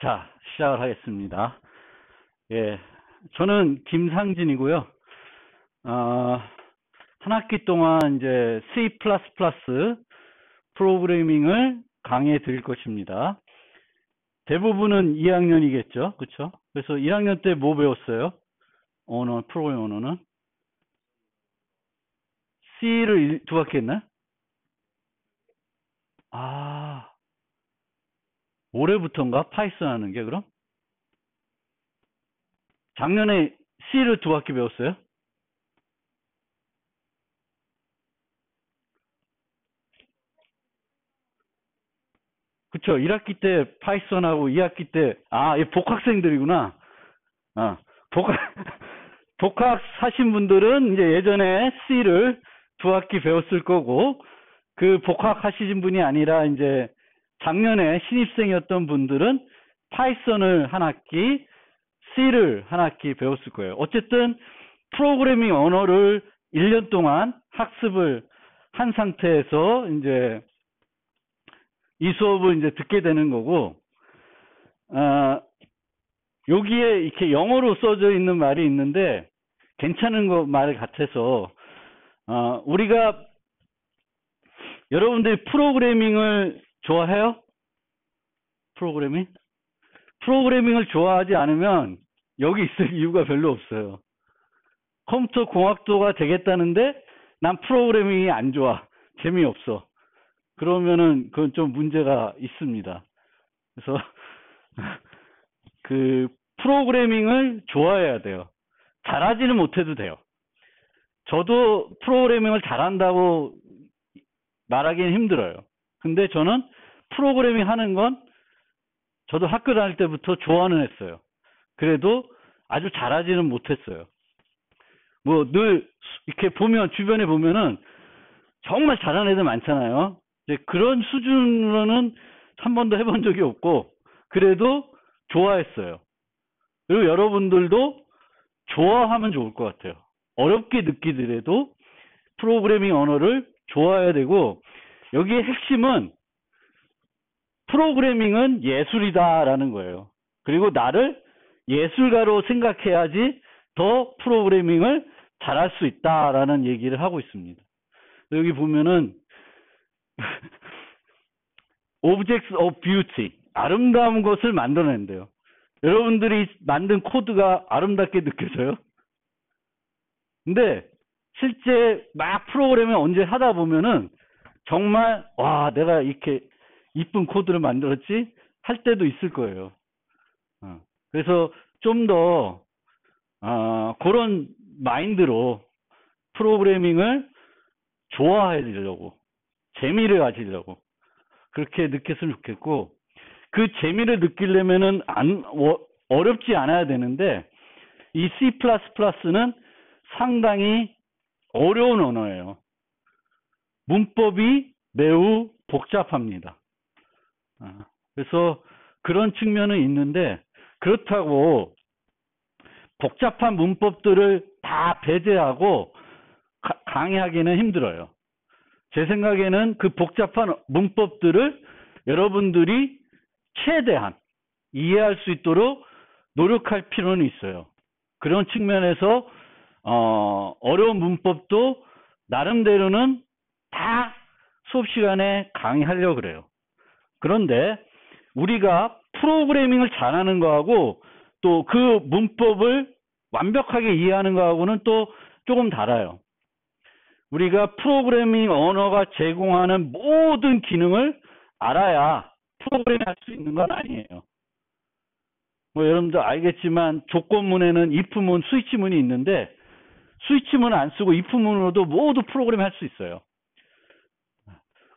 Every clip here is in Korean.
자, 시작을 하겠습니다. 예, 저는 김상진이고요. 어, 한 학기 동안 이제 C++ 프로그래밍을 강의해 드릴 것입니다. 대부분은 2학년이겠죠. 그쵸? 그래서 1학년 때 뭐 배웠어요? 프로그래밍 언어는? C를 두 학기 했나? 아, 올해부터인가? 파이썬 하는 게 그럼? 작년에 C를 두 학기 배웠어요? 그쵸. 1학기 때 파이썬하고 2학기 때, 이 복학생들이구나. 아, 복학, 복학 사신 분들은 이제 예전에 C를 두 학기 배웠을 거고, 그 복학하신 분이 아니라 이제 작년에 신입생이었던 분들은 파이썬을 한 학기, C를 한 학기 배웠을 거예요. 어쨌든 프로그래밍 언어를 1년 동안 학습을 한 상태에서 이제 이 수업을 이제 듣게 되는 거고, 여기에 이렇게 영어로 써져 있는 말이 있는데, 괜찮은 말 같아서, 우리가, 여러분들이 프로그래밍을 좋아해요? 프로그래밍? 프로그래밍을 좋아하지 않으면 여기 있을 이유가 별로 없어요. 컴퓨터 공학도가 되겠다는데, 난 프로그래밍이 안 좋아. 재미없어. 그러면은 그건 좀 문제가 있습니다. 그래서 그 프로그래밍을 좋아해야 돼요. 잘하지는 못해도 돼요. 저도 프로그래밍을 잘한다고 말하기는 힘들어요. 근데 저는 프로그래밍 하는 건 저도 학교 다닐 때부터 좋아는 했어요. 그래도 아주 잘하지는 못했어요. 뭐 늘 이렇게 보면 주변에 보면은 정말 잘하는 애들 많잖아요. 이제 그런 수준으로는 한 번도 해본 적이 없고 그래도 좋아했어요. 그리고 여러분들도 좋아하면 좋을 것 같아요. 어렵게 느끼더라도 프로그래밍 언어를 좋아해야 되고 여기에 핵심은 프로그래밍은 예술이다라는 거예요. 그리고 나를 예술가로 생각해야지 더 프로그래밍을 잘할 수 있다라는 얘기를 하고 있습니다. 여기 보면은 Objects of Beauty, 아름다운 것을 만들어낸대요. 여러분들이 만든 코드가 아름답게 느껴져요? 근데 실제 막 프로그래밍 언제 하다 보면은 정말 와 내가 이렇게 이쁜 코드를 만들었지 할 때도 있을 거예요. 그래서 좀 더 그런 마인드로 프로그래밍을 좋아하려고 재미를 가지려고 그렇게 느꼈으면 좋겠고 그 재미를 느끼려면은 어렵지 않아야 되는데 이 C++는 상당히 어려운 언어예요. 문법이 매우 복잡합니다. 그래서 그런 측면은 있는데 그렇다고 복잡한 문법들을 다 배제하고 강의하기는 힘들어요. 제 생각에는 그 복잡한 문법들을 여러분들이 최대한 이해할 수 있도록 노력할 필요는 있어요. 그런 측면에서 어려운 문법도 나름대로는 다 수업 시간에 강의하려고 그래요. 그런데 우리가 프로그래밍을 잘하는 거하고 또 그 문법을 완벽하게 이해하는 거하고는 또 조금 달라요. 우리가 프로그래밍 언어가 제공하는 모든 기능을 알아야 프로그래밍 할 수 있는 건 아니에요. 뭐 여러분들 알겠지만 조건문에는 if문, 스위치문이 있는데 스위치문 안 쓰고 if문으로도 모두 프로그래밍 할 수 있어요.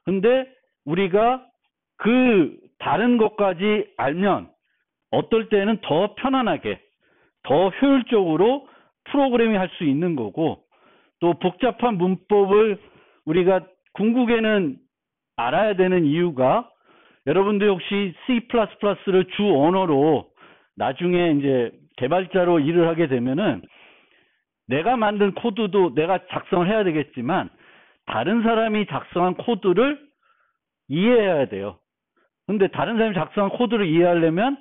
근데 우리가 그 다른 것까지 알면 어떨 때는 더 편안하게 더 효율적으로 프로그래밍 할 수 있는 거고 또 복잡한 문법을 우리가 궁극에는 알아야 되는 이유가 여러분들 혹시 C++를 주 언어로 나중에 이제 개발자로 일을 하게 되면은 내가 만든 코드도 내가 작성을 해야 되겠지만 다른 사람이 작성한 코드를 이해해야 돼요. 근데 다른 사람이 작성한 코드를 이해하려면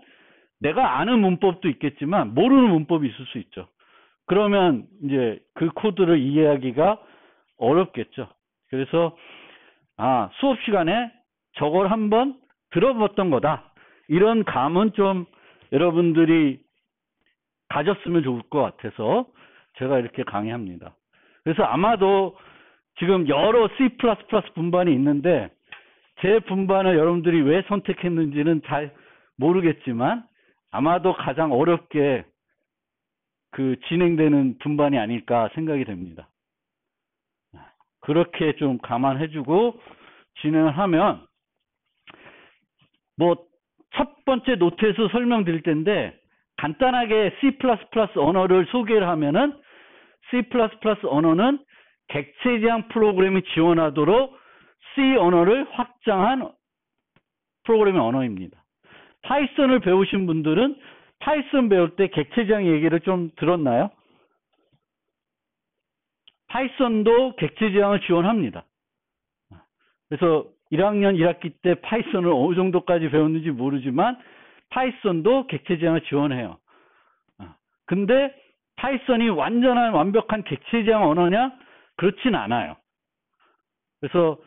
내가 아는 문법도 있겠지만 모르는 문법이 있을 수 있죠. 그러면 이제 그 코드를 이해하기가 어렵겠죠. 그래서 수업 시간에 저걸 한번 들어봤던 거다. 이런 감은 좀 여러분들이 가졌으면 좋을 것 같아서 제가 이렇게 강의합니다. 그래서 아마도 지금 여러 C++ 분반이 있는데 제 분반을 여러분들이 왜 선택했는지는 잘 모르겠지만 아마도 가장 어렵게 진행되는 분반이 아닐까 생각이 됩니다. 그렇게 좀 감안해주고 진행을 하면 첫 번째 노트에서 설명드릴 텐데 간단하게 C++ 언어를 소개를 하면은 C++ 언어는 객체 지향 프로그램이 지원하도록 C 언어를 확장한 프로그래밍 언어입니다. 파이썬을 배우신 분들은 파이썬 배울 때 객체 지향 얘기를 좀 들었나요? 파이썬도 객체 지향을 지원합니다. 그래서 1학년 1학기 때 파이썬을 어느 정도까지 배웠는지 모르지만 파이썬도 객체 지향을 지원해요. 근데 파이썬이 완벽한 객체 지향 언어냐? 그렇진 않아요. 그래서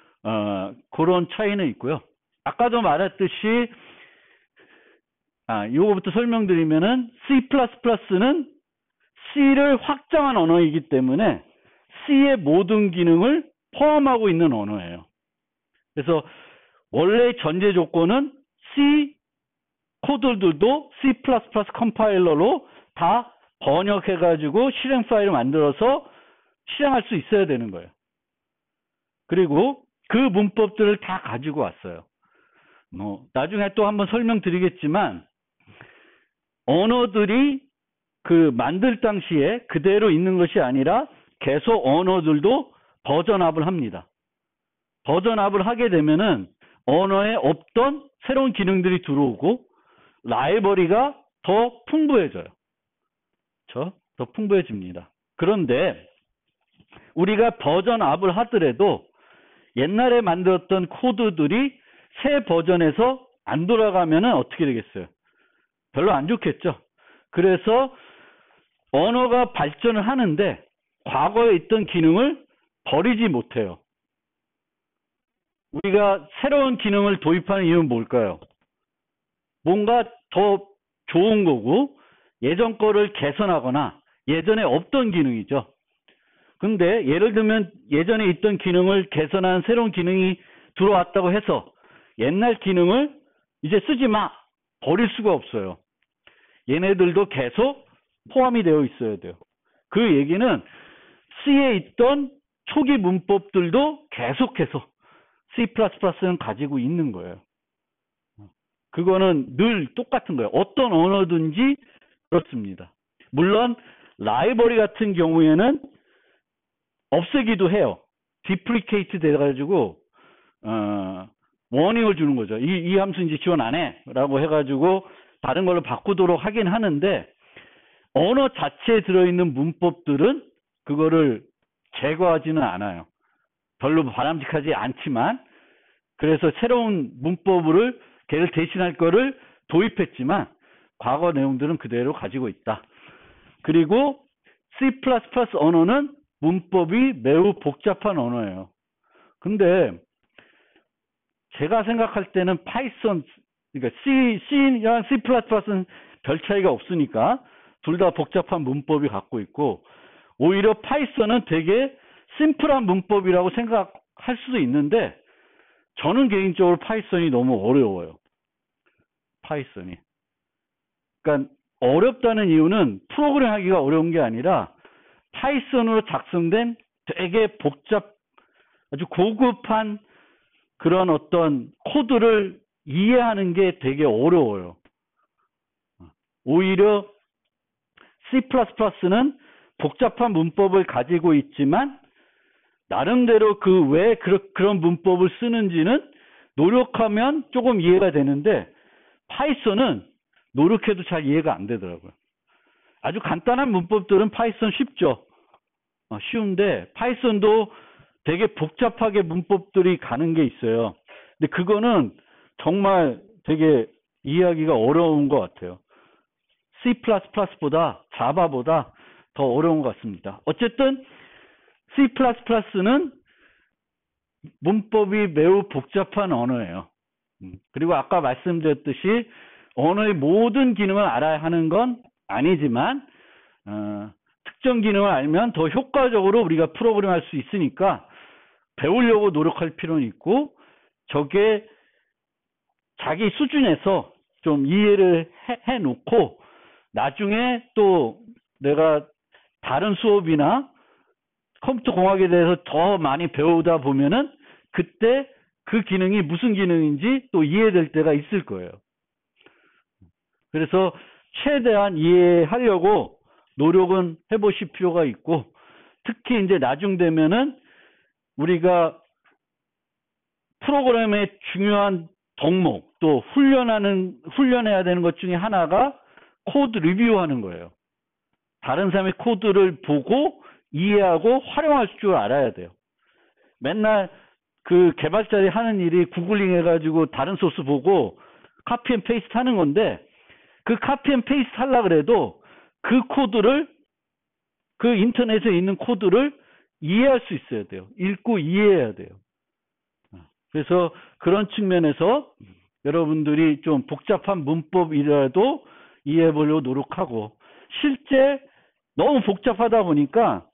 그런 차이는 있고요. 아까도 말했듯이 요거부터 설명드리면은 C++는 C를 확장한 언어이기 때문에 C의 모든 기능을 포함하고 있는 언어예요. 그래서 원래 전제 조건은 C 코드들도 C++ 컴파일러로 다 번역해가지고 실행 파일을 만들어서 실행할 수 있어야 되는 거예요. 그리고 그 문법들을 다 가지고 왔어요. 나중에 또 한번 설명드리겠지만 언어들이 만들 당시에 그대로 있는 것이 아니라 계속 언어들도 버전업을 합니다. 버전업을 하게 되면은 언어에 없던 새로운 기능들이 들어오고 라이브러리가 더 풍부해져요. 더 풍부해집니다. 그런데 우리가 버전업을 하더라도 옛날에 만들었던 코드들이 새 버전에서 안 돌아가면은 어떻게 되겠어요? 별로 안 좋겠죠. 그래서 언어가 발전을 하는데 과거에 있던 기능을 버리지 못해요. 우리가 새로운 기능을 도입하는 이유는 뭘까요? 뭔가 더 좋은 거고 예전 거를 개선하거나 예전에 없던 기능이죠. 근데 예를 들면 예전에 있던 기능을 개선한 새로운 기능이 들어왔다고 해서 옛날 기능을 이제 쓰지 마! 버릴 수가 없어요. 얘네들도 계속 포함이 되어 있어야 돼요. 그 얘기는 C에 있던 초기 문법들도 계속해서 C++는 가지고 있는 거예요. 그거는 늘 똑같은 거예요. 어떤 언어든지 그렇습니다. 물론 라이브러리 같은 경우에는 없애기도 해요. 디프리케이트 돼가지고 워닝을 주는 거죠. 이 함수 이제 지원 안 해 라고 해가지고 다른 걸로 바꾸도록 하긴 하는데 언어 자체에 들어있는 문법들은 그거를 제거하지는 않아요. 별로 바람직하지 않지만 그래서 새로운 문법을 걔를 대신할 거를 도입했지만 과거 내용들은 그대로 가지고 있다. 그리고 C++ 언어는 문법이 매우 복잡한 언어예요. 근데 제가 생각할 때는 파이썬, 그러니까 C랑 C++는 별 차이가 없으니까 둘 다 복잡한 문법이 갖고 있고 오히려 파이썬은 되게 심플한 문법이라고 생각할 수도 있는데 저는 개인적으로 파이썬이 너무 어려워요. 파이썬이. 그러니까 어렵다는 이유는 프로그램 하기가 어려운 게 아니라 파이썬으로 작성된 되게 아주 고급한 그런 어떤 코드를 이해하는 게 되게 어려워요. 오히려 C++는 복잡한 문법을 가지고 있지만 나름대로 왜 그런 문법을 쓰는지는 노력하면 조금 이해가 되는데 파이썬은 노력해도 잘 이해가 안 되더라고요. 아주 간단한 문법들은 파이썬 쉽죠. 쉬운데 파이썬도 되게 복잡하게 문법들이 가는 게 있어요. 근데 그거는 정말 되게 이해하기가 어려운 것 같아요. C++보다 자바보다 더 어려운 것 같습니다. 어쨌든 C++는 문법이 매우 복잡한 언어예요. 그리고 아까 말씀드렸듯이 언어의 모든 기능을 알아야 하는 건 아니지만 특정 기능을 알면 더 효과적으로 우리가 프로그램할 수 있으니까 배우려고 노력할 필요는 있고 저게 자기 수준에서 좀 이해를 해놓고 나중에 또 내가 다른 수업이나 컴퓨터 공학에 대해서 더 많이 배우다 보면은 그때 그 기능이 무슨 기능인지 또 이해될 때가 있을 거예요. 그래서 최대한 이해하려고 노력은 해보실 필요가 있고 특히 이제 나중 되면은 우리가 프로그램의 중요한 덕목 또 훈련해야 되는 것 중에 하나가 코드 리뷰하는 거예요. 다른 사람의 코드를 보고 이해하고 활용할 줄 알아야 돼요. 맨날 그 개발자들이 하는 일이 구글링 해가지고 다른 소스 보고 카피 앤 페이스트 하는 건데 그 카피 앤 페이스트 하려고 그래도 그 코드를 그 인터넷에 있는 코드를 이해할 수 있어야 돼요. 읽고 이해해야 돼요. 그래서 그런 측면에서 여러분들이 좀 복잡한 문법이라도 이해해 보려고 노력하고 실제 너무 복잡하다 보니까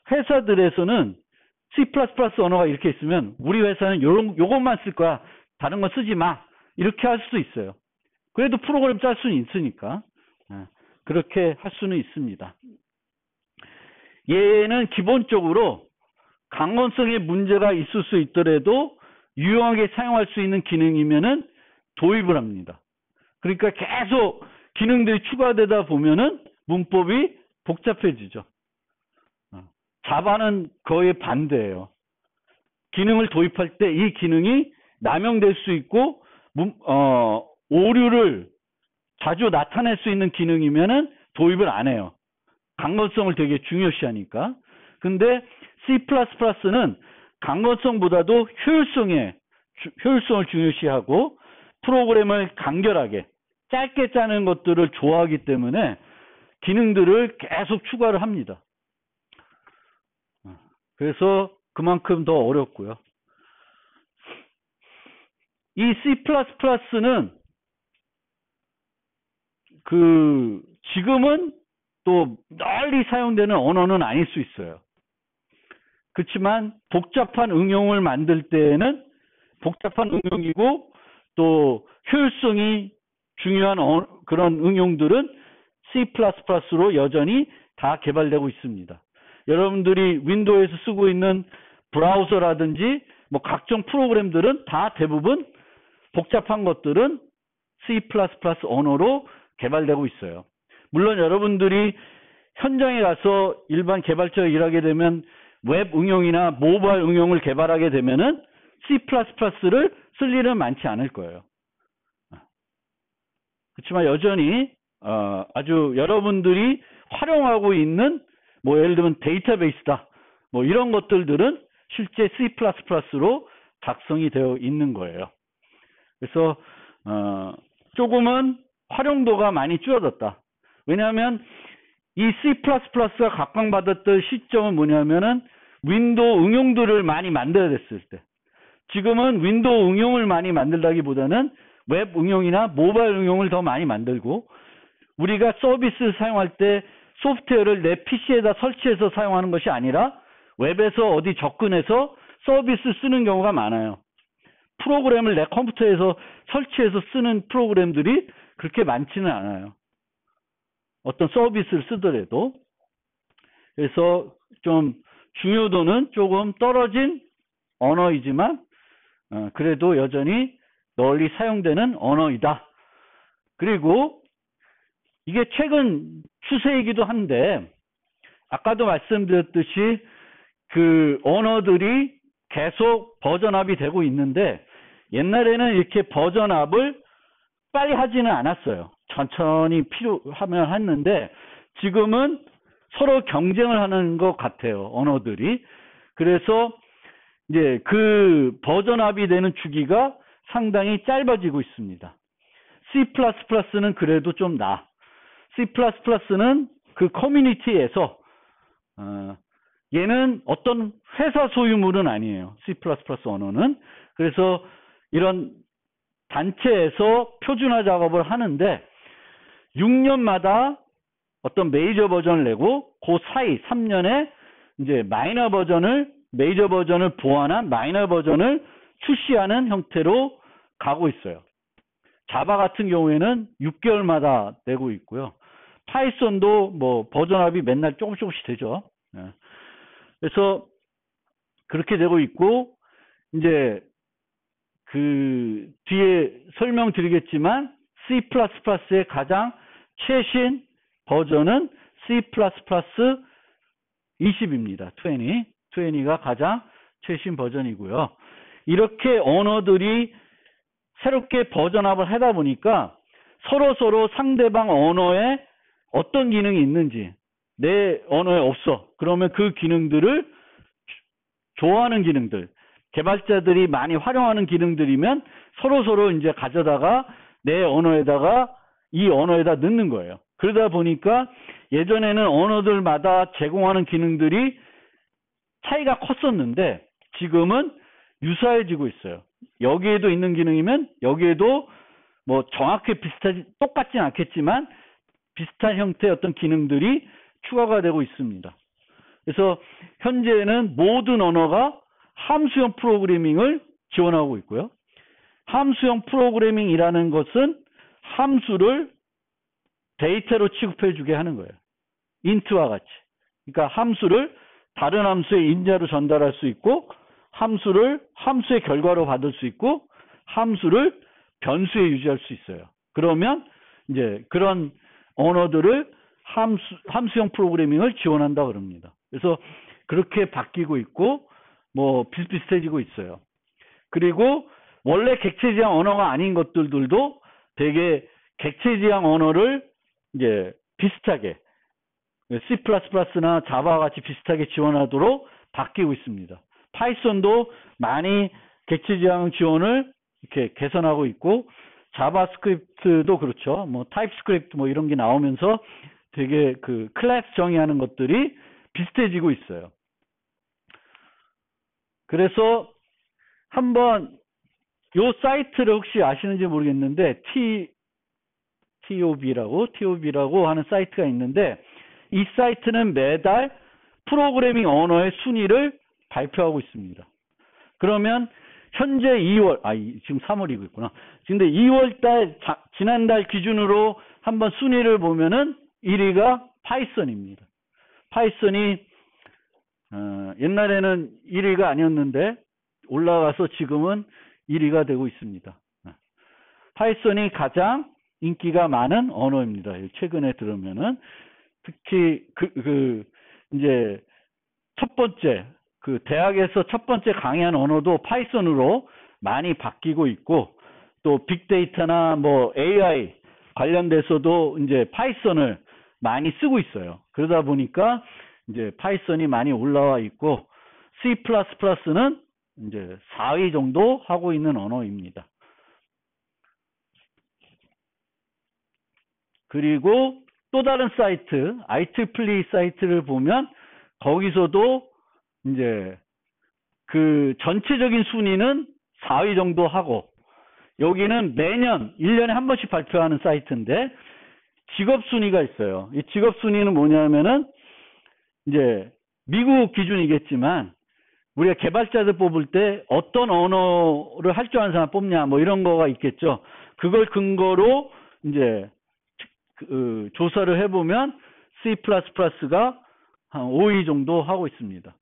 회사들에서는 C++ 언어가 이렇게 있으면 우리 회사는 요것만 쓸 거야. 다른 거 쓰지 마. 이렇게 할 수도 있어요. 그래도 프로그램 짤 수는 있으니까 그렇게 할 수는 있습니다. 얘는 기본적으로 강건성에 문제가 있을 수 있더라도 유용하게 사용할 수 있는 기능이면은 도입을 합니다. 그러니까 계속 기능들이 추가되다 보면은 문법이 복잡해지죠. 자바는 거의 반대예요. 기능을 도입할 때 이 기능이 남용될 수 있고 오류를 자주 나타낼 수 있는 기능이면은 도입을 안 해요. 강건성을 되게 중요시하니까. 근데 C++는 강건성보다도 효율성을 중요시하고 프로그램을 간결하게 짧게 짜는 것들을 좋아하기 때문에 기능들을 계속 추가를 합니다. 그래서 그만큼 더 어렵고요. 이 C++는 지금은 또 널리 사용되는 언어는 아닐 수 있어요. 그렇지만 복잡한 응용을 만들 때에는 복잡한 응용이고 또 효율성이 중요한 그런 응용들은 C++로 여전히 다 개발되고 있습니다. 여러분들이 윈도우에서 쓰고 있는 브라우저라든지 뭐 각종 프로그램들은 다 대부분 복잡한 것들은 C++ 언어로 개발되고 있어요. 물론 여러분들이 현장에 가서 일반 개발자가 일하게 되면 웹 응용이나 모바일 응용을 개발하게 되면은 C++를 쓸 일은 많지 않을 거예요. 그렇지만 여전히 아주 여러분들이 활용하고 있는 뭐 예를 들면 데이터베이스다 뭐 이런 것들은 실제 C++로 작성이 되어 있는 거예요. 그래서 조금은 활용도가 많이 줄어들었다. 왜냐하면 이 C++가 각광받았던 시점은 뭐냐면은 윈도우 응용들을 많이 만들어야 됐을 때. 지금은 윈도우 응용을 많이 만들다기보다는 웹 응용이나 모바일 응용을 더 많이 만들고 우리가 서비스를 사용할 때 소프트웨어를 내 PC에다 설치해서 사용하는 것이 아니라 웹에서 어디 접근해서 서비스 쓰는 경우가 많아요. 프로그램을 내 컴퓨터에서 설치해서 쓰는 프로그램들이 그렇게 많지는 않아요. 어떤 서비스를 쓰더라도. 그래서 좀 중요도는 조금 떨어진 언어이지만 그래도 여전히 널리 사용되는 언어이다. 그리고 이게 최근 추세이기도 한데 아까도 말씀드렸듯이 그 언어들이 계속 버전업이 되고 있는데 옛날에는 이렇게 버전업을 빨리 하지는 않았어요. 천천히 필요하면 했는데 지금은 서로 경쟁을 하는 것 같아요. 언어들이. 그래서 이제 그 버전업이 되는 주기가 상당히 짧아지고 있습니다. C++는 그래도 좀 나아. C++는 그 커뮤니티에서 얘는 어떤 회사 소유물은 아니에요. C++ 언어는. 그래서 이런 단체에서 표준화 작업을 하는데 6년마다 어떤 메이저 버전을 내고 그 사이 3년에 이제 메이저 버전을 보완한 마이너 버전을 출시하는 형태로 가고 있어요. 자바 같은 경우에는 6개월마다 내고 있고요. 파이썬도 뭐 버전업이 맨날 조금씩 되죠. 그래서 그렇게 되고 있고, 이제 그 뒤에 설명드리겠지만 C++의 가장 최신 버전은 C++ 20입니다. 20가 가장 최신 버전이고요. 이렇게 언어들이 새롭게 버전업을 하다 보니까 서로 상대방 언어에 어떤 기능이 있는지 내 언어에 없어. 그러면 그 기능들을 좋아하는 기능들, 개발자들이 많이 활용하는 기능들이면 서로 이제 가져다가 내 언어에다가 이 언어에다 넣는 거예요. 그러다 보니까 예전에는 언어들마다 제공하는 기능들이 차이가 컸었는데 지금은 유사해지고 있어요. 여기에도 있는 기능이면 여기에도 뭐 정확히 똑같진 않겠지만 비슷한 형태의 어떤 기능들이 추가가 되고 있습니다. 그래서 현재는 모든 언어가 함수형 프로그래밍을 지원하고 있고요. 함수형 프로그래밍이라는 것은 함수를 데이터로 취급해 주게 하는 거예요. 인트와 같이. 그러니까 함수를 다른 함수의 인자로 전달할 수 있고, 함수를 함수의 결과로 받을 수 있고, 함수를 변수에 유지할 수 있어요. 그러면 이제 그런 언어들을 함수형 프로그래밍을 지원한다 그럽니다. 그래서 그렇게 바뀌고 있고 뭐 비슷비슷해지고 있어요. 그리고 원래 객체지향 언어가 아닌 것들도 되게 객체지향 언어를 이제 비슷하게 C++나 자바와 같이 비슷하게 지원하도록 바뀌고 있습니다. 파이썬도 많이 객체지향 지원을 이렇게 개선하고 있고, 자바스크립트도 그렇죠. 뭐 타입스크립트 뭐 이런 게 나오면서 되게 그 클래스 정의하는 것들이 비슷해지고 있어요. 그래서 한번 요 사이트를 혹시 아시는지 모르겠는데 TOB라고 하는 사이트가 있는데, 이 사이트는 매달 프로그래밍 언어의 순위를 발표하고 있습니다. 그러면 현재 2월, 지금 3월이고 있구나. 근데 2월달, 지난달 기준으로 한번 순위를 보면은 1위가 파이썬입니다. 파이썬이, 옛날에는 1위가 아니었는데 올라가서 지금은 1위가 되고 있습니다. 파이썬이 가장 인기가 많은 언어입니다. 최근에 들으면은. 특히, 이제, 첫 번째, 대학에서 첫 번째 강의한 언어도 파이썬으로 많이 바뀌고 있고, 또 빅데이터나 뭐 AI 관련돼서도 이제 파이썬을 많이 쓰고 있어요. 그러다 보니까 이제 파이썬이 많이 올라와 있고, C++는 이제 4위 정도 하고 있는 언어입니다. 그리고 또 다른 사이트, IEEE 사이트를 보면 거기서도 이제 그 전체적인 순위는 4위 정도 하고, 여기는 매년 1년에 한 번씩 발표하는 사이트인데 직업 순위가 있어요. 이 직업 순위는 뭐냐면은 이제 미국 기준이겠지만 우리가 개발자들 뽑을 때 어떤 언어를 할 줄 아는 사람 뽑냐 뭐 이런 거가 있겠죠. 그걸 근거로 이제 조사를 해보면 C++가 한 5위 정도 하고 있습니다.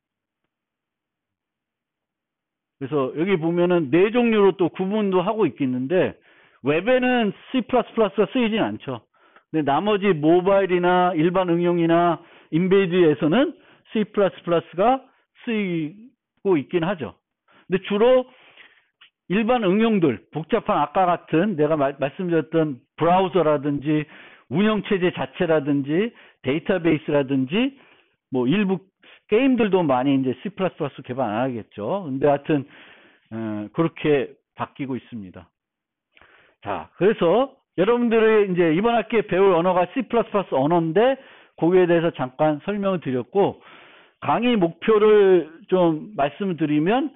그래서 여기 보면은 4종류로 또 구분도 하고 있겠는데, 웹에는 C++가 쓰이진 않죠. 근데 나머지 모바일이나 일반 응용이나 인베이드에서는 C++가 쓰이고 있긴 하죠. 근데 주로 일반 응용들, 복잡한 아까 같은 내가 말씀드렸던 브라우저라든지 운영체제 자체라든지 데이터베이스라든지 뭐 일부 게임들도 많이 이제 C++ 개발 안 하겠죠. 근데 하여튼 그렇게 바뀌고 있습니다. 자, 그래서 여러분들이 이제 이번 학기에 배울 언어가 C++ 언어인데 거기에 대해서 잠깐 설명을 드렸고, 강의 목표를 좀 말씀드리면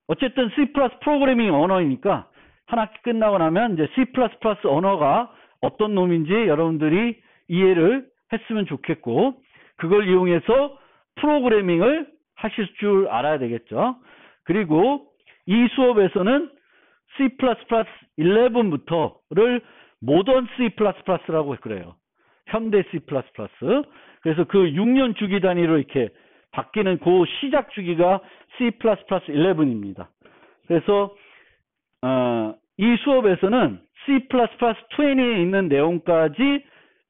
어쨌든 C++ 프로그래밍 언어이니까 한 학기 끝나고 나면 이제 C++ 언어가 어떤 놈인지 여러분들이 이해를 했으면 좋겠고, 그걸 이용해서 프로그래밍을 하실 줄 알아야 되겠죠. 그리고 이 수업에서는 C++ 11부터를 모던 C++라고 그래요. 현대 C++. 그래서 그 6년 주기 단위로 이렇게 바뀌는 그 시작 주기가 C++ 11입니다. 그래서 이 수업에서는 C++ 20에 있는 내용까지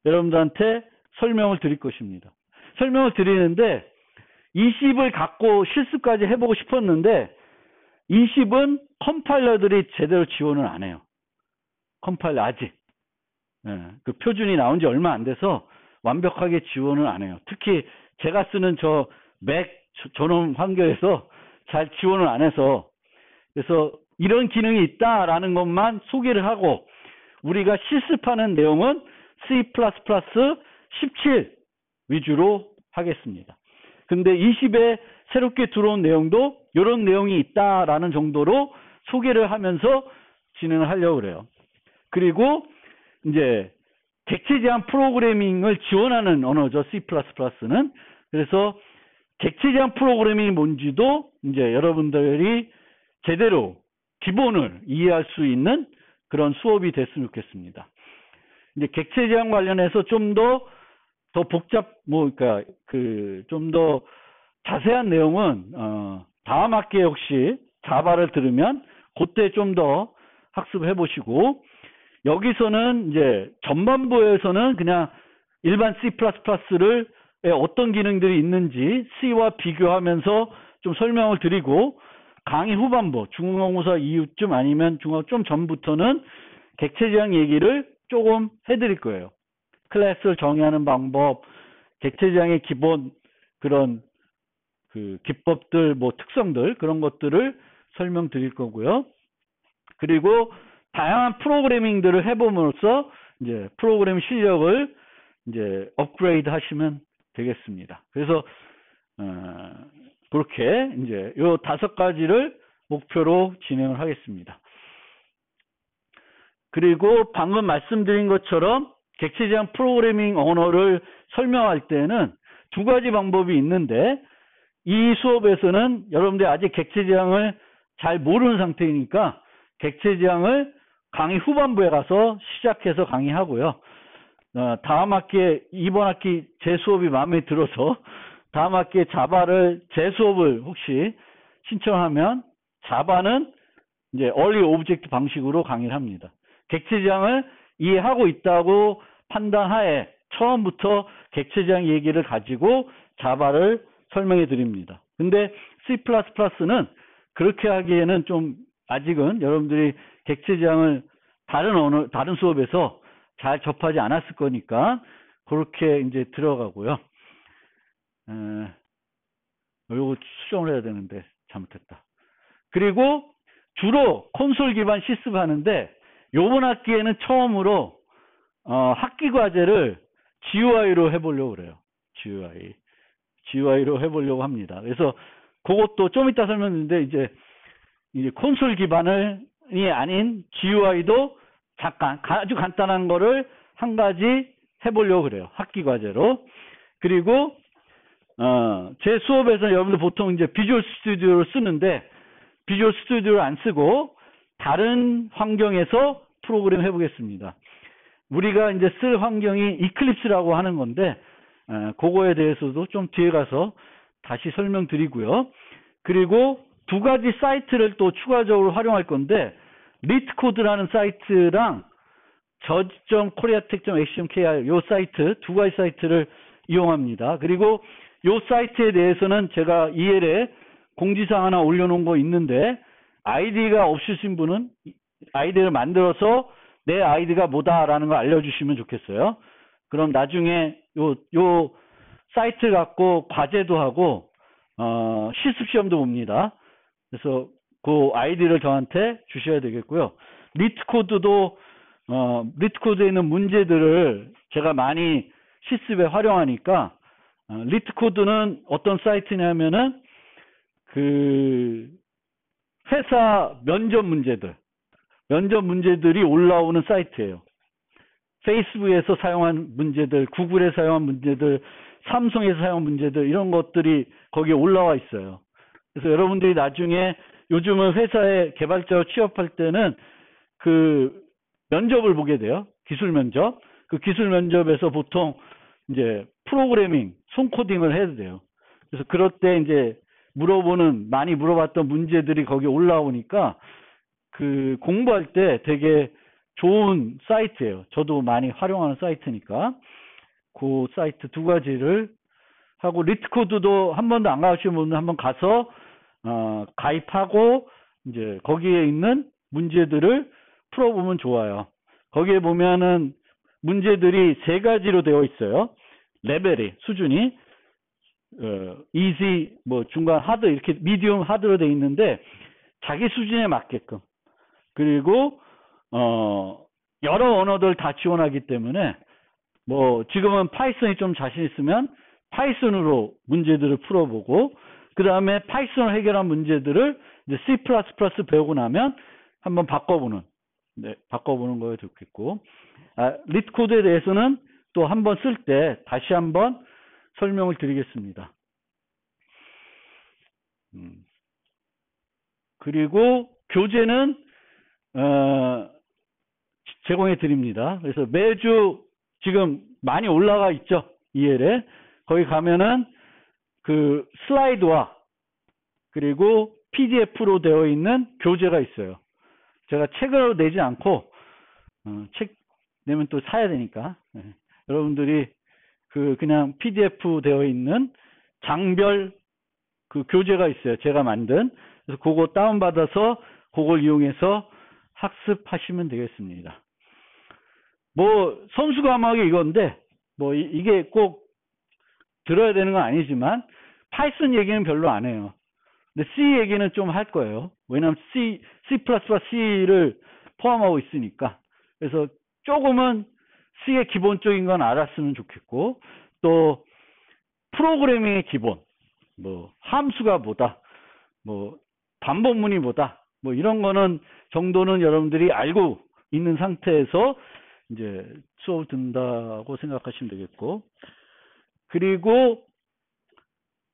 여러분들한테 설명을 드릴 것입니다. 설명을 드리는데 20을 갖고 실습까지 해보고 싶었는데 20은 컴파일러들이 제대로 지원을 안 해요. 컴파일러 아직. 그 표준이 나온 지 얼마 안 돼서 완벽하게 지원을 안 해요. 특히 제가 쓰는 저 맥 저놈 환경에서 잘 지원을 안 해서, 그래서 이런 기능이 있다라는 것만 소개를 하고 우리가 실습하는 내용은 C++ 17 위주로 하겠습니다. 근데 20에 새롭게 들어온 내용도 이런 내용이 있다라는 정도로 소개를 하면서 진행을 하려고 그래요. 그리고 이제 객체 제한 프로그래밍을 지원하는 언어죠, C++는. 그래서 객체 제한 프로그래밍이 뭔지도 이제 여러분들이 제대로 기본을 이해할 수 있는 그런 수업이 됐으면 좋겠습니다. 이제 객체 제한 관련해서 좀 더 그러니까 좀 더 자세한 내용은 다음 학기에 혹시 자바를 들으면 그때 좀 더 학습해 보시고, 여기서는 이제 전반부에서는 그냥 일반 C++를 어떤 기능들이 있는지 C와 비교하면서 좀 설명을 드리고, 강의 후반부 중간고사 이후쯤 아니면 중간 좀 전부터는 객체 제한 얘기를 조금 해드릴 거예요. 클래스를 정의하는 방법, 객체 제한의 기본 그런 그 기법들, 뭐 특성들, 그런 것들을 설명드릴 거고요. 그리고 다양한 프로그래밍들을 해봄으로써 이제 프로그램 실력을 이제 업그레이드 하시면 되겠습니다. 그래서 그렇게 이제 요 5가지를 목표로 진행을 하겠습니다. 그리고 방금 말씀드린 것처럼 객체 제한 프로그래밍 언어를 설명할 때는 2가지 방법이 있는데, 이 수업에서는 여러분들이 아직 객체 제한을 잘 모르는 상태이니까 객체 제한을 강의 후반부에 가서 시작해서 강의하고요. 다음 학기에, 이번 학기 제 수업이 마음에 들어서 다음 학기에 자바를 제 수업을 혹시 신청하면 자바는 이제 얼리 오브젝트 방식으로 강의를 합니다. 객체 제한을 이해하고 있다고 판단하에 처음부터 객체 제한 얘기를 가지고 자바를 설명해 드립니다. 근데 C++는 그렇게 하기에는 좀 아직은 여러분들이 객체 제한을 다른 수업에서 잘 접하지 않았을 거니까 그렇게 이제 들어가고요. 이거 수정을 해야 되는데 잘못했다. 그리고 주로 콘솔 기반 실습하는데 요번 학기에는 처음으로 학기 과제를 GUI로 해보려고 그래요. GUI로 해보려고 합니다. 그래서 그것도 좀 이따 설명드리는데 이제 콘솔 기반이 아닌 GUI도 잠깐 아주 간단한 거를 한 가지 해보려고 그래요. 학기 과제로. 그리고 제 수업에서 여러분들 보통 이제 비주얼 스튜디오를 쓰는데 비주얼 스튜디오를 안 쓰고 다른 환경에서 프로그램 해보겠습니다. 우리가 이제 쓸 환경이 이클립스라고 하는 건데 그거에 대해서도 좀 뒤에 가서 다시 설명드리고요. 그리고 2가지 사이트를 또 추가적으로 활용할 건데 리트코드라는 사이트랑 judge.koreatech.ac.kr 요 사이트 2가지 사이트를 이용합니다. 그리고 요 사이트에 대해서는 제가 EL에 공지사항 하나 올려놓은 거 있는데 아이디가 없으신 분은 아이디를 만들어서 내 아이디가 뭐다라는 거 알려주시면 좋겠어요. 그럼 나중에 요 사이트 갖고 과제도 하고 실습시험도 봅니다. 그래서 그 아이디를 저한테 주셔야 되겠고요. 리트코드도 리트코드에 있는 문제들을 제가 많이 실습에 활용하니까, 리트코드는 어떤 사이트냐면은, 그, 회사 면접 문제들이 올라오는 사이트예요. 페이스북에서 사용한 문제들, 구글에 사용한 문제들, 삼성에서 사용한 문제들, 이런 것들이 거기에 올라와 있어요. 그래서 여러분들이 나중에 요즘은 회사에 개발자로 취업할 때는 그 면접을 보게 돼요. 기술 면접. 그 기술 면접에서 보통 이제 프로그래밍, 손코딩을 해야 돼요. 그래서 그럴 때 이제 많이 물어봤던 문제들이 거기에 올라오니까 그 공부할 때 되게 좋은 사이트예요. 저도 많이 활용하는 사이트니까. 그 사이트 두 가지를 하고, 리트코드도 한 번도 안 가보신 분은 한번 가서 가입하고 이제 거기에 있는 문제들을 풀어보면 좋아요. 거기에 보면은 문제들이 세 가지로 되어 있어요. 레벨이, 수준이 easy, 뭐 중간 하드, 이렇게 미디움, 하드로 되어 있는데 자기 수준에 맞게끔, 그리고 여러 언어들 다 지원하기 때문에 뭐 지금은 파이썬이 좀 자신 있으면 파이썬으로 문제들을 풀어보고, 그 다음에 파이썬을 해결한 문제들을 이제 C++ 배우고 나면 한번 바꿔보는 거에 좋겠고, 리트코드에 대해서는 또 한번 쓸 때 다시 한번 설명을 드리겠습니다. 그리고 교재는 제공해 드립니다. 그래서 매주 지금 많이 올라가 있죠. EL에. 거기 가면은 그 슬라이드와 그리고 PDF로 되어 있는 교재가 있어요. 제가 책으로 내지 않고, 책 내면 또 사야 되니까, 여러분들이 그냥 PDF 되어 있는 장별 그 교재가 있어요. 제가 만든. 그래서 그거 다운받아서 그걸 이용해서 학습하시면 되겠습니다. 뭐 선수 과목이 이건데 뭐 이게 꼭 들어야 되는 건 아니지만 파이썬 얘기는 별로 안 해요. 근데 C 얘기는 좀 할 거예요. 왜냐하면 C++C를 포함하고 있으니까. 그래서 조금은 C의 기본적인 건 알았으면 좋겠고, 또 프로그래밍의 기본, 뭐 함수가 뭐다, 뭐 반복문이 뭐다, 뭐 이런 거는 정도는 여러분들이 알고 있는 상태에서 이제 수업을 듣는다고 생각하시면 되겠고, 그리고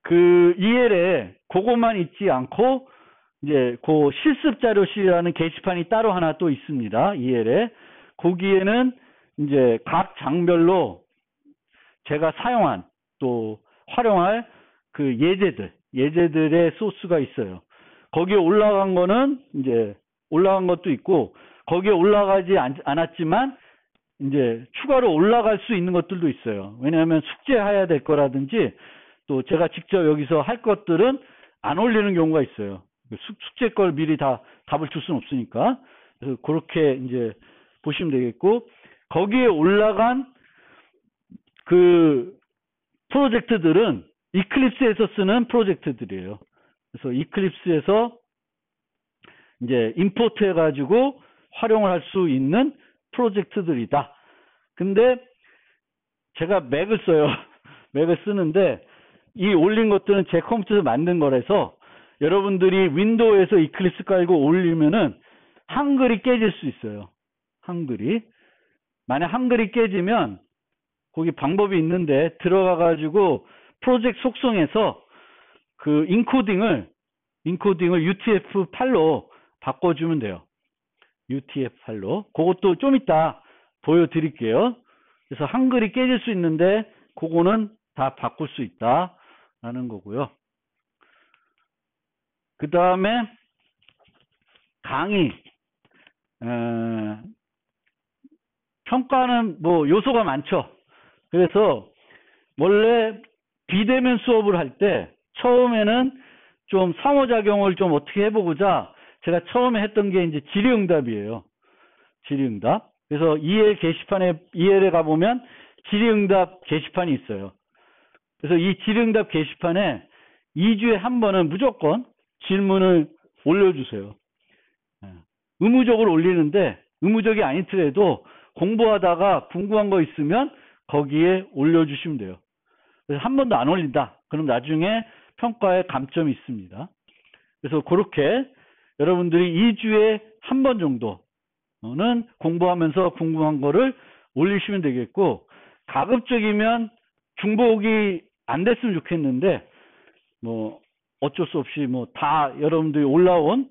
그 EL에 그것만 있지 않고 이제 그 실습 자료실이라는 게시판이 따로 하나 또 있습니다. EL에. 거기에는 이제 각 장별로 제가 사용한 또 활용할 그 예제들의 소스가 있어요. 거기에 올라간 거는 이제 올라간 것도 있고, 거기에 올라가지 않았지만 이제 추가로 올라갈 수 있는 것들도 있어요. 왜냐하면 숙제해야 될 거라든지, 또 제가 직접 여기서 할 것들은 안 올리는 경우가 있어요. 숙제 걸 미리 다 답을 줄 수는 없으니까. 그래서 그렇게 이제 보시면 되겠고, 거기에 올라간 그 프로젝트들은 이클립스에서 쓰는 프로젝트들이에요. 그래서 이클립스에서 이제 임포트 해가지고 활용을 할 수 있는 프로젝트들이다. 근데 제가 맥을 써요. 맥을 쓰는데 이 올린 것들은 제 컴퓨터에서 만든 거라서 여러분들이 윈도우에서 이클립스 깔고 올리면은 한글이 깨질 수 있어요. 한글이. 만약 한글이 깨지면 거기 방법이 있는데 들어가가지고 프로젝트 속성에서 그 인코딩을 UTF-8로 바꿔주면 돼요. UTF-8로. 그것도 좀 이따 보여드릴게요. 그래서 한글이 깨질 수 있는데 그거는 다 바꿀 수 있다라는 거고요. 그 다음에 강의. 평가는 뭐 요소가 많죠. 그래서 원래 비대면 수업을 할 때 처음에는 좀 상호작용을 좀 어떻게 해보고자 제가 처음에 했던 게 이제 질의응답이에요. 질의응답. 그래서 EL에 가보면 질의응답 게시판이 있어요. 그래서 이 질의응답 게시판에 2주에 한 번은 무조건 질문을 올려주세요. 의무적으로 올리는데 의무적이 아니더라도 공부하다가 궁금한 거 있으면 거기에 올려주시면 돼요. 그래서 한 번도 안 올린다. 그럼 나중에 평가에 감점이 있습니다. 그래서 그렇게 여러분들이 2주에 한 번 정도는 공부하면서 궁금한 거를 올리시면 되겠고, 가급적이면 중복이 안 됐으면 좋겠는데, 뭐 어쩔 수 없이 뭐 다 여러분들이 올라온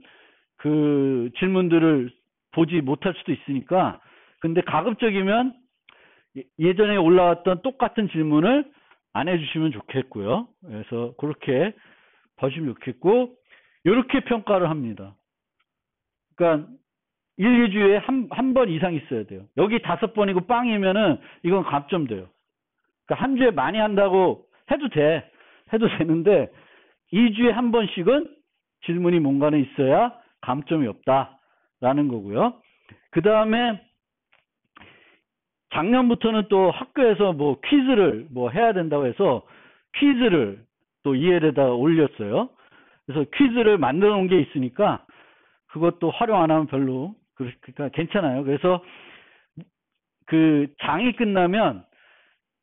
그 질문들을 보지 못할 수도 있으니까, 근데 가급적이면 예전에 올라왔던 똑같은 질문을 안 해주시면 좋겠고요. 그래서 그렇게 보시면 좋겠고, 이렇게 평가를 합니다. 그러니까 1, 2주에 한 번 이상 있어야 돼요. 여기 5번이고 빵이면은 이건 감점돼요. 그러니까 한 주에 많이 한다고 해도 돼. 해도 되는데 2주에 한 번씩은 질문이 뭔가는 있어야 감점이 없다라는 거고요. 그 다음에 작년부터는 또 학교에서 뭐 퀴즈를 뭐 해야 된다고 해서 퀴즈를 또 EL에다가 올렸어요. 그래서 퀴즈를 만들어 놓은 게 있으니까 그것도 활용 안 하면 별로 그러니까 괜찮아요. 그래서 그 장이 끝나면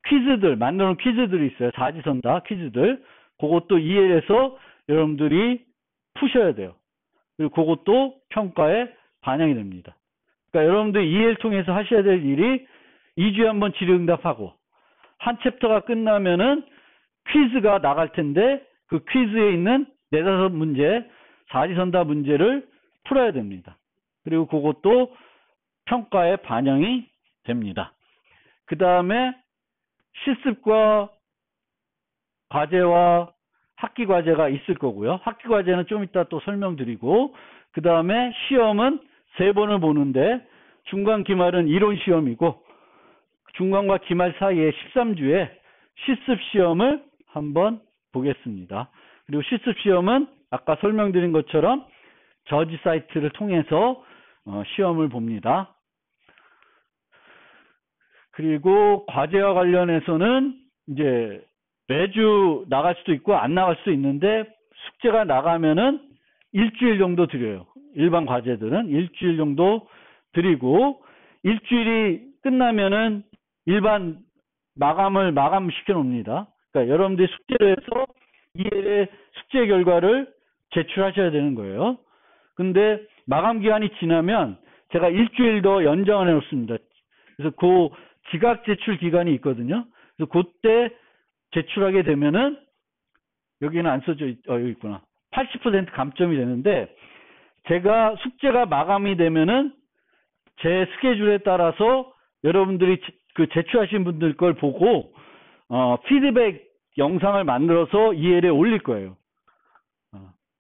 퀴즈들 만들어 놓은 퀴즈들이 있어요. 사지선다 퀴즈들. 그것도 EL에서 여러분들이 푸셔야 돼요. 그리고 그것도 평가에 반영이 됩니다. 그러니까 여러분들 EL 통해서 하셔야 될 일이 2주에 한 번 질의응답하고, 한 챕터가 끝나면은 퀴즈가 나갈 텐데 그 퀴즈에 있는 4-5문제 사지선다 문제를 풀어야 됩니다. 그리고 그것도 평가에 반영이 됩니다. 그 다음에 실습과 과제와 학기 과제가 있을 거고요. 학기 과제는 좀 이따 또 설명드리고, 그 다음에 시험은 3번을 보는데 중간 기말은 이론 시험이고, 중간과 기말 사이에 13주에 실습 시험을 한번 보겠습니다. 그리고 실습 시험은 아까 설명드린 것처럼 저지 사이트를 통해서 시험을 봅니다. 그리고 과제와 관련해서는 이제 매주 나갈 수도 있고 안 나갈 수도 있는데, 숙제가 나가면은 일주일 정도 드려요. 일반 과제들은 일주일 정도 드리고, 일주일이 끝나면은 일반 마감시켜 놓습니다. 그러니까 여러분들이 숙제를 해서 EL의 숙제 결과를 제출하셔야 되는 거예요. 근데 마감 기간이 지나면 제가 일주일 더 연장을 해 놓습니다. 그래서 그 지각 제출 기간이 있거든요. 그래서 그때 제출하게 되면은, 여기는 안 써져 여기 있구나. 80% 감점이 되는데, 제가 숙제가 마감이 되면은 제 스케줄에 따라서 여러분들이 그 제출하신 분들 걸 보고 피드백 영상을 만들어서 EL에 올릴 거예요.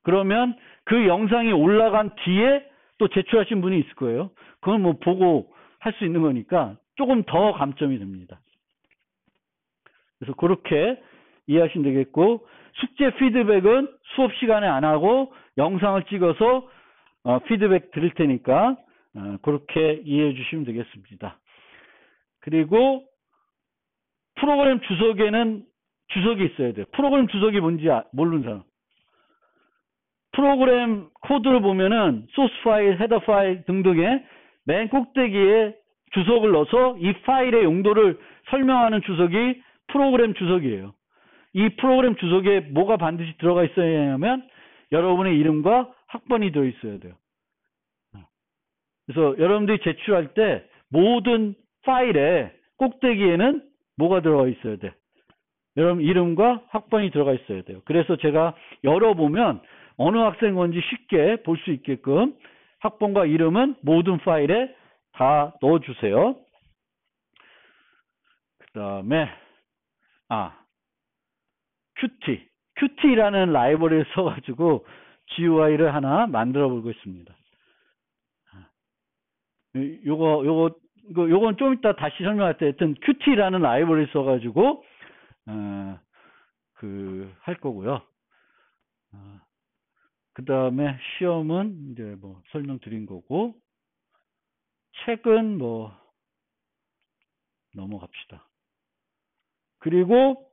그러면 그 영상이 올라간 뒤에 또 제출하신 분이 있을 거예요. 그건 뭐 보고 할 수 있는 거니까 조금 더 감점이 됩니다. 그래서 그렇게 이해하시면 되겠고, 숙제 피드백은 수업 시간에 안 하고 영상을 찍어서 피드백 드릴 테니까 그렇게 이해해 주시면 되겠습니다. 그리고 프로그램 주석에는 주석이 있어야 돼요. 프로그램 주석이 뭔지 모르는 사람. 프로그램 코드를 보면은 소스 파일, 헤더 파일 등등의 맨 꼭대기에 주석을 넣어서 이 파일의 용도를 설명하는 주석이 프로그램 주석이에요. 이 프로그램 주석에 뭐가 반드시 들어가 있어야 하냐면 여러분의 이름과 학번이 들어 있어야 돼요. 그래서 여러분들이 제출할 때 모든 파일의 꼭대기에는 뭐가 들어가 있어야 돼? 여러분 이름과 학번이 들어가 있어야 돼요. 그래서 제가 열어보면 어느 학생 건지 쉽게 볼 수 있게끔 학번과 이름은 모든 파일에 다 넣어주세요. 그 다음에 Qt라는 라이브러리를 써가지고 GUI를 하나 만들어 보고 있습니다. 요건 좀 이따 다시 설명할 때, 하여튼 Qt라는 라이브러리를 써가지고 할 거고요. 그 다음에 시험은 이제 뭐 설명드린 거고, 책은 뭐 넘어갑시다. 그리고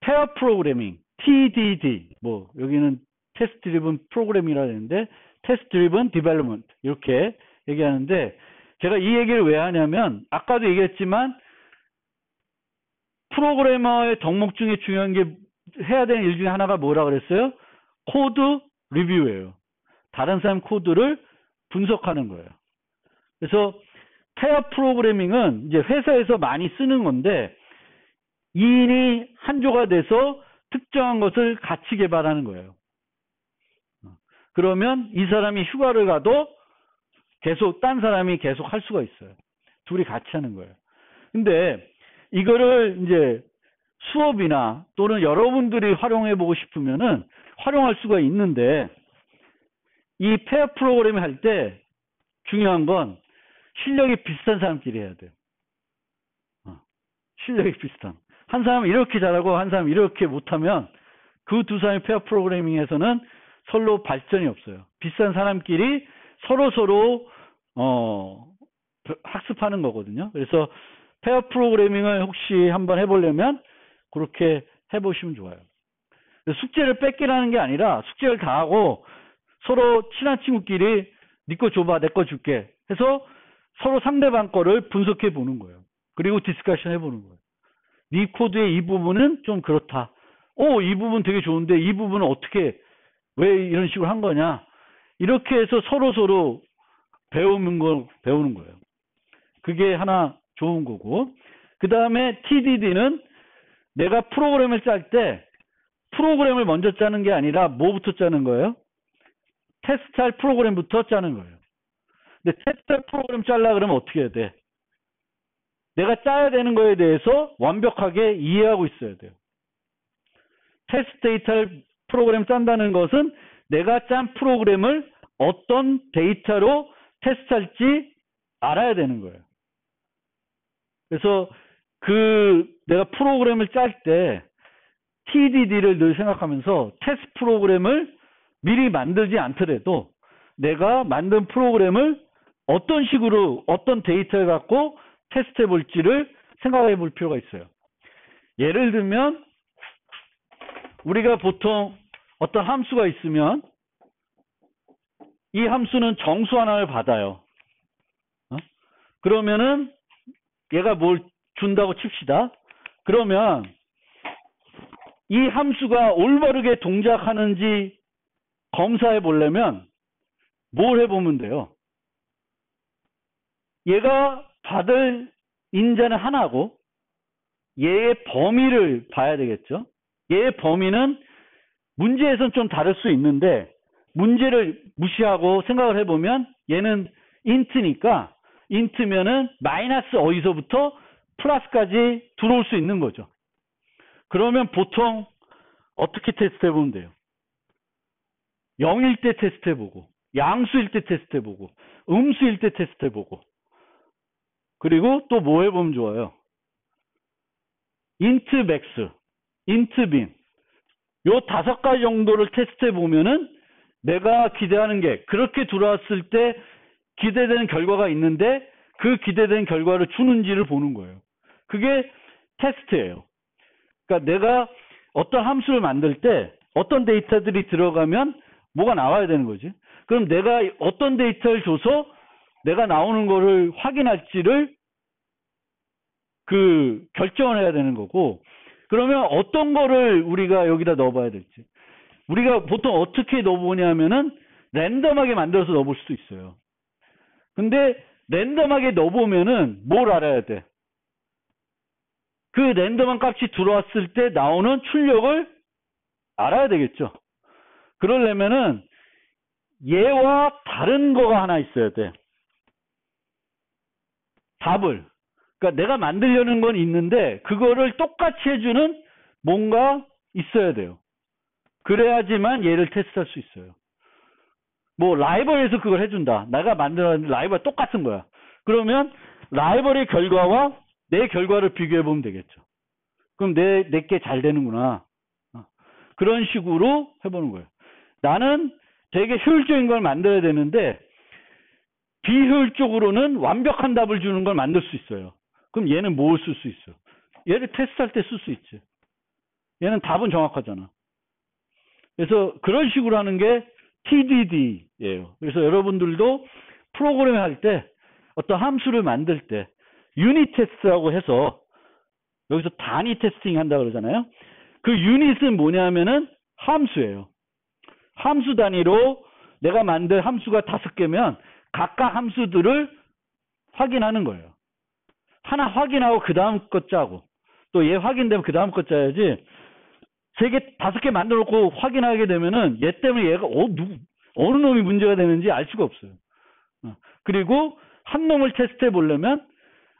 페어 프로그래밍, TDD, 뭐 여기는 테스트 드리븐 프로그래밍이라 되는데 Test Driven Development 이렇게 얘기하는데 제가 이 얘기를 왜 하냐면 아까도 얘기했지만 프로그래머의 덕목 중에 중요한 게 해야 되는 일 중에 하나가 뭐라 그랬어요? 코드 리뷰예요. 다른 사람 코드를 분석하는 거예요. 그래서 페어 프로그래밍은 이제 회사에서 많이 쓰는 건데 2인이 한조가 돼서 특정한 것을 같이 개발하는 거예요. 그러면 이 사람이 휴가를 가도 계속 딴 사람이 계속 할 수가 있어요. 둘이 같이 하는 거예요. 근데 이거를 이제 수업이나 또는 여러분들이 활용해 보고 싶으면은 활용할 수가 있는데 이 페어 프로그래밍 할 때 중요한 건 실력이 비슷한 사람끼리 해야 돼요. 실력이 비슷한. 한 사람은 이렇게 잘하고 한 사람은 이렇게 못하면 그 두 사람의 페어 프로그래밍에서는 서로 발전이 없어요. 비슷한 사람끼리 서로 학습하는 거거든요. 그래서 페어 프로그래밍을 혹시 한번 해보려면 그렇게 해보시면 좋아요. 숙제를 뺏기라는 게 아니라 숙제를 다 하고 서로 친한 친구끼리 네 거 줘봐 내 거 줄게 해서 서로 상대방 거를 분석해 보는 거예요. 그리고 디스커션 해보는 거예요. 네 코드의 이 부분은 좀 그렇다. 이 부분 되게 좋은데 이 부분은 어떻게 왜 이런 식으로 한 거냐. 이렇게 해서 서로 배우는 거예요. 그게 하나 좋은 거고. 그 다음에 TDD는 내가 프로그램을 짤 때 프로그램을 먼저 짜는 게 아니라 뭐부터 짜는 거예요? 테스트할 프로그램부터 짜는 거예요. 근데 테스트할 프로그램 짜려고 그러면 어떻게 해야 돼? 내가 짜야 되는 거에 대해서 완벽하게 이해하고 있어야 돼요. 테스트 데이터를 프로그램 짠다는 것은 내가 짠 프로그램을 어떤 데이터로 테스트할지 알아야 되는 거예요. 그래서 내가 프로그램을 짤 때 TDD를 늘 생각하면서 테스트 프로그램을 미리 만들지 않더라도 내가 만든 프로그램을 어떤 식으로 어떤 데이터를 갖고 테스트해 볼지를 생각해 볼 필요가 있어요. 예를 들면 우리가 보통 어떤 함수가 있으면 이 함수는 정수 하나를 받아요. 그러면은 얘가 뭘 준다고 칩시다. 그러면 이 함수가 올바르게 동작하는지 검사해 보려면 뭘 해보면 돼요? 얘가 받을 인자는 하나고 얘의 범위를 봐야 되겠죠. 얘의 범위는 문제에선 좀 다를 수 있는데 문제를 무시하고 생각을 해보면 얘는 int니까 int면은 마이너스 어디서부터 플러스까지 들어올 수 있는 거죠. 그러면 보통 어떻게 테스트 해보면 돼요? 0일 때 테스트 해보고 양수일 때 테스트 해보고 음수일 때 테스트 해보고 그리고 또 뭐 해보면 좋아요? int max, int min 요 5가지 정도를 테스트 해보면은 내가 기대하는 게 그렇게 들어왔을 때 기대되는 결과가 있는데 그 기대된 결과를 주는지를 보는 거예요. 그게 테스트예요. 그러니까 내가 어떤 함수를 만들 때 어떤 데이터들이 들어가면 뭐가 나와야 되는 거지. 그럼 내가 어떤 데이터를 줘서 내가 나오는 거를 확인할지를 결정을 해야 되는 거고, 그러면 어떤 거를 우리가 여기다 넣어봐야 될지. 우리가 보통 어떻게 넣어보냐면은 랜덤하게 만들어서 넣어볼 수도 있어요. 근데 랜덤하게 넣어보면은 뭘 알아야 돼? 그 랜덤한 값이 들어왔을 때 나오는 출력을 알아야 되겠죠. 그러려면은 얘와 다른 거가 하나 있어야 돼. 답을. 그러니까 내가 만들려는 건 있는데 그거를 똑같이 해주는 뭔가 있어야 돼요. 그래야지만 얘를 테스트할 수 있어요. 뭐 라이벌에서 그걸 해준다. 내가 만들었는데 라이벌 똑같은 거야. 그러면 라이벌의 결과와 내 결과를 비교해 보면 되겠죠. 그럼 내게 잘 되는구나. 그런 식으로 해보는 거예요. 나는 되게 효율적인 걸 만들어야 되는데 비효율적으로는 완벽한 답을 주는 걸 만들 수 있어요. 그럼 얘는 뭘 쓸 수 있어? 얘를 테스트할 때 쓸 수 있지. 얘는 답은 정확하잖아. 그래서 그런 식으로 하는 게 TDD 테스트예요. 그래서 여러분들도 프로그래밍 할 때 어떤 함수를 만들 때 유닛 테스트라고 해서 여기서 단위 테스팅 한다 그러잖아요. 그 유닛은 뭐냐면은 함수예요. 함수 단위로 내가 만든 함수가 5개면 각각 함수들을 확인하는 거예요. 하나 확인하고 그 다음 것 짜고 또 얘 확인되면 그 다음 것 짜야지 3개, 5개 만들어 놓고 확인하게 되면은 얘 때문에 얘가 어느 놈이 문제가 되는지 알 수가 없어요. 그리고 한 놈을 테스트해 보려면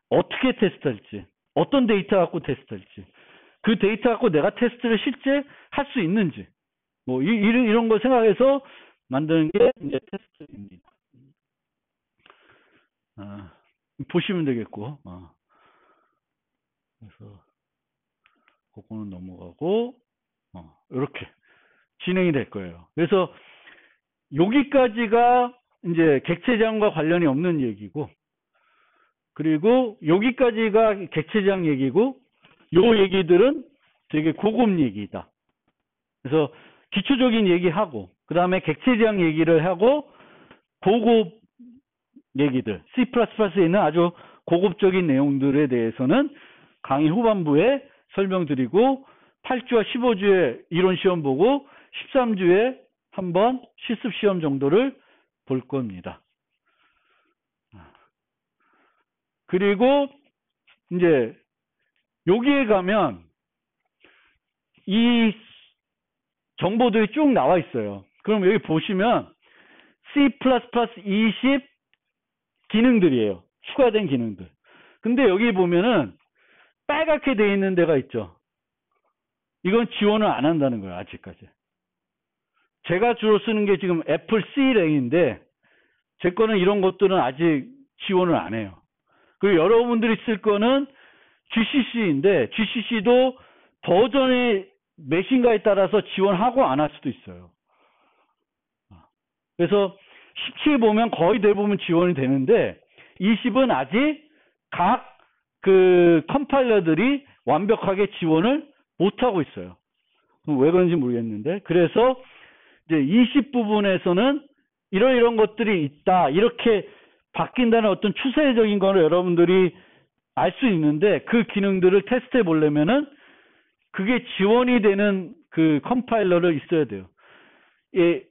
어떻게 테스트할지, 어떤 데이터 갖고 테스트할지, 그 데이터 갖고 내가 테스트를 실제 할 수 있는지, 뭐 이런 걸 생각해서 만드는 게 이제 테스트입니다. 보시면 되겠고, 그래서 그거는 넘어가고, 이렇게 진행이 될 거예요. 그래서 여기까지가 이제 객체제한과 관련이 없는 얘기고, 그리고 여기까지가 객체제한 얘기고, 요 얘기들은 되게 고급 얘기다. 그래서 기초적인 얘기하고, 그 다음에 객체제한 얘기를 하고, 고급 얘기들, C++에 있는 아주 고급적인 내용들에 대해서는 강의 후반부에 설명드리고, 8주와 15주에 이론 시험 보고, 13주에 한번 실습 시험 정도를 볼 겁니다. 그리고 이제 여기에 가면 이 정보들이 쭉 나와 있어요. 그럼 여기 보시면 C++20 기능들이에요. 추가된 기능들. 근데 여기 보면은 빨갛게 되어 있는 데가 있죠. 이건 지원을 안 한다는 거예요. 아직까지. 제가 주로 쓰는 게 지금 애플 C랭인데 제 거는 이런 것들은 아직 지원을 안 해요. 그리고 여러분들이 쓸 거는 GCC인데 GCC도 버전의 몇인가에 따라서 지원하고 안 할 수도 있어요. 그래서 17 보면 거의 대부분 지원이 되는데 20은 아직 각 그 컴파일러들이 완벽하게 지원을 못하고 있어요. 왜 그런지 모르겠는데 그래서 이제 20 부분에서는 이런 것들이 있다 이렇게 바뀐다는 어떤 추세적인 거를 여러분들이 알 수 있는데 그 기능들을 테스트해 보려면은 그게 지원이 되는 그 컴파일러를 있어야 돼요. 예,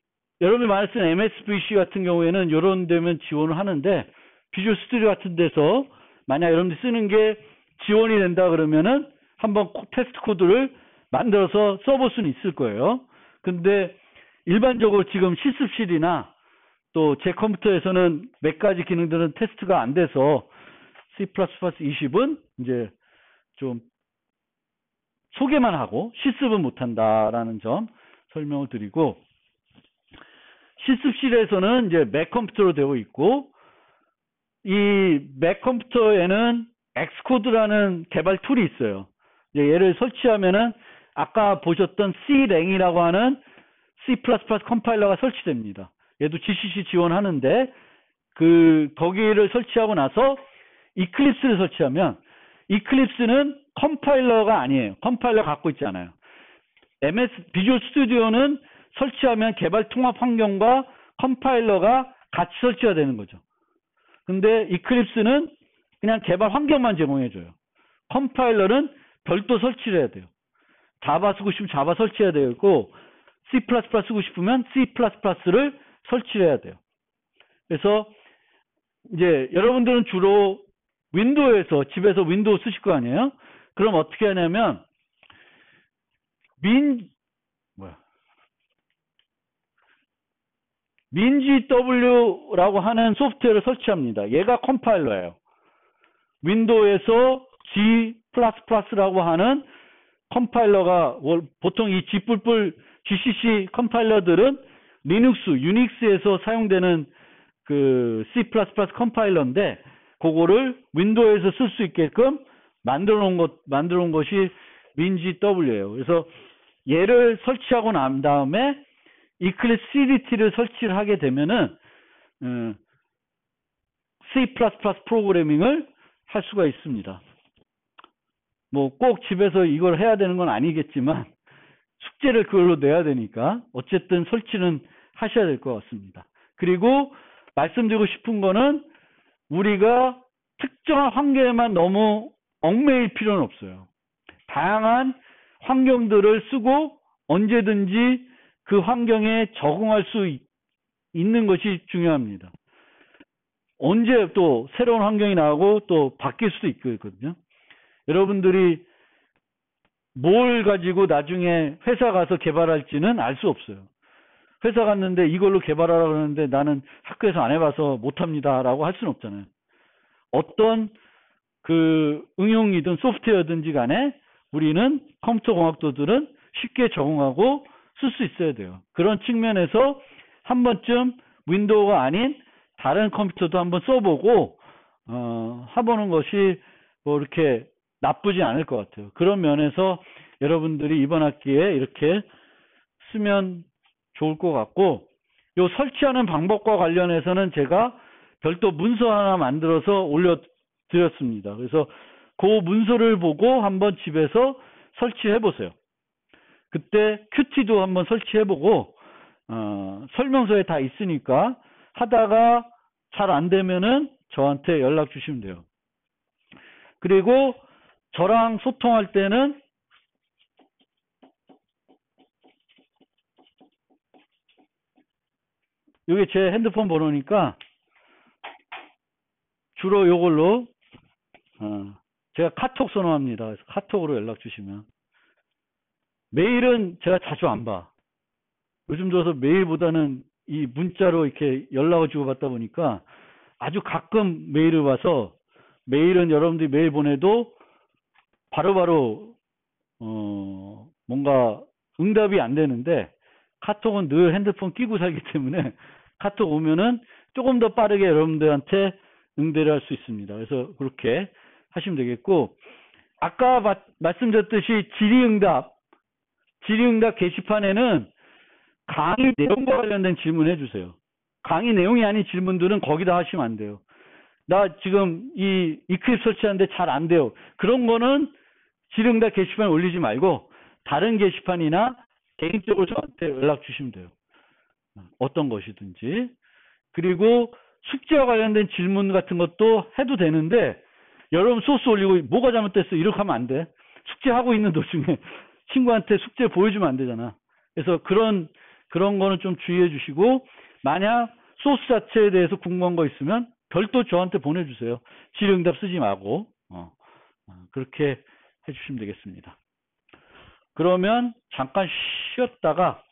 여러분이 많이 쓰는 MSVC 같은 경우에는 이런 데면 지원을 하는데 비주얼 스튜디오 같은 데서 만약 여러분들이 쓰는 게 지원이 된다 그러면은 한번 테스트 코드를 만들어서 써볼 수는 있을 거예요. 근데 일반적으로 지금 실습실이나 또 제 컴퓨터에서는 몇 가지 기능들은 테스트가 안 돼서 C++20은 이제 좀 소개만 하고 실습은 못한다라는 점 설명을 드리고 실습실에서는 이제 맥 컴퓨터로 되어 있고 이 맥 컴퓨터에는 엑스코드라는 개발 툴이 있어요. 이제 얘를 설치하면은 아까 보셨던 C랭이라고 하는 C++ 컴파일러가 설치됩니다. 얘도 GCC 지원하는데 거기를 설치하고 나서 이클립스를 설치하면 이클립스는 컴파일러가 아니에요. 컴파일러 갖고 있지 않아요. 비주얼 스튜디오는 설치하면 개발 통합 환경과 컴파일러가 같이 설치가 되는 거죠. 근데 이클립스는 그냥 개발 환경만 제공해줘요. 컴파일러는 별도 설치를 해야 돼요. 자바 쓰고 싶으면 자바 설치해야 되고 C++ 쓰고 싶으면 C++를 설치를 해야 돼요. 그래서 이제 여러분들은 주로 윈도우에서 집에서 윈도우 쓰실 거 아니에요? 그럼 어떻게 하냐면 민GW라고 하는 소프트웨어를 설치합니다. 얘가 컴파일러예요. 윈도우에서 G++라고 하는 컴파일러가 보통 이 G++ GCC 컴파일러들은 리눅스, 유닉스에서 사용되는 그 C++ 컴파일러인데 그거를 윈도우에서 쓸 수 있게끔 만들어 놓은 것이 민GW예요. 그래서 얘를 설치하고 난 다음에 이클립스 CDT를 설치를 하게 되면은 C++ 프로그래밍을 할 수가 있습니다. 뭐 꼭 집에서 이걸 해야 되는 건 아니겠지만 숙제를 그걸로 내야 되니까 어쨌든 설치는 하셔야 될 것 같습니다. 그리고 말씀드리고 싶은 거는 우리가 특정한 환경에만 너무 얽매일 필요는 없어요. 다양한 환경들을 쓰고 언제든지 그 환경에 적응할 수 있는 것이 중요합니다. 언제 또 새로운 환경이 나오고 또 바뀔 수도 있거든요. 여러분들이 뭘 가지고 나중에 회사 가서 개발할지는 알 수 없어요. 회사 갔는데 이걸로 개발하라고 그러는데 나는 학교에서 안 해봐서 못합니다 라고 할 수는 없잖아요. 어떤 그 응용이든 소프트웨어든지 간에 우리는 컴퓨터 공학도들은 쉽게 적응하고 쓸 수 있어야 돼요. 그런 측면에서 한 번쯤 윈도우가 아닌 다른 컴퓨터도 한번 써보고 해보는 것이 뭐 이렇게 나쁘지 않을 것 같아요. 그런 면에서 여러분들이 이번 학기에 이렇게 쓰면 좋을 것 같고, 요 설치하는 방법과 관련해서는 제가 별도 문서 하나 만들어서 올려드렸습니다. 그래서 그 문서를 보고 한번 집에서 설치해 보세요. 그때 큐티도 한번 설치해보고 설명서에 다 있으니까 하다가 잘 안 되면은 저한테 연락 주시면 돼요. 그리고 저랑 소통할 때는 이게 제 핸드폰 번호니까 주로 이걸로 제가 카톡 선호합니다. 그래서 카톡으로 연락 주시면. 메일은 제가 자주 안 봐. 요즘 들어서 메일보다는 이 문자로 이렇게 연락을 주고받다 보니까 아주 가끔 메일을 봐서, 메일은 여러분들이 메일 보내도 바로바로 뭔가 응답이 안 되는데, 카톡은 늘 핸드폰 끼고 살기 때문에 카톡 오면은 조금 더 빠르게 여러분들한테 응대를 할 수 있습니다. 그래서 그렇게 하시면 되겠고, 아까 말씀드렸듯이 질의응답 게시판에는 강의 내용과 관련된 질문 해주세요. 강의 내용이 아닌 질문들은 거기다 하시면 안 돼요. 나 지금 이 이클립스 설치하는데 잘 안 돼요. 그런 거는 질의응답 게시판에 올리지 말고 다른 게시판이나 개인적으로 저한테 연락 주시면 돼요. 어떤 것이든지. 그리고 숙제와 관련된 질문 같은 것도 해도 되는데, 여러분 소스 올리고 뭐가 잘못됐어 이렇게 하면 안 돼. 숙제하고 있는 도중에 친구한테 숙제 보여주면 안 되잖아. 그래서 그런 거는 좀 주의해 주시고, 만약 소스 자체에 대해서 궁금한 거 있으면 별도 저한테 보내주세요. 질의응답 쓰지 말고 그렇게 해주시면 되겠습니다. 그러면 잠깐 쉬었다가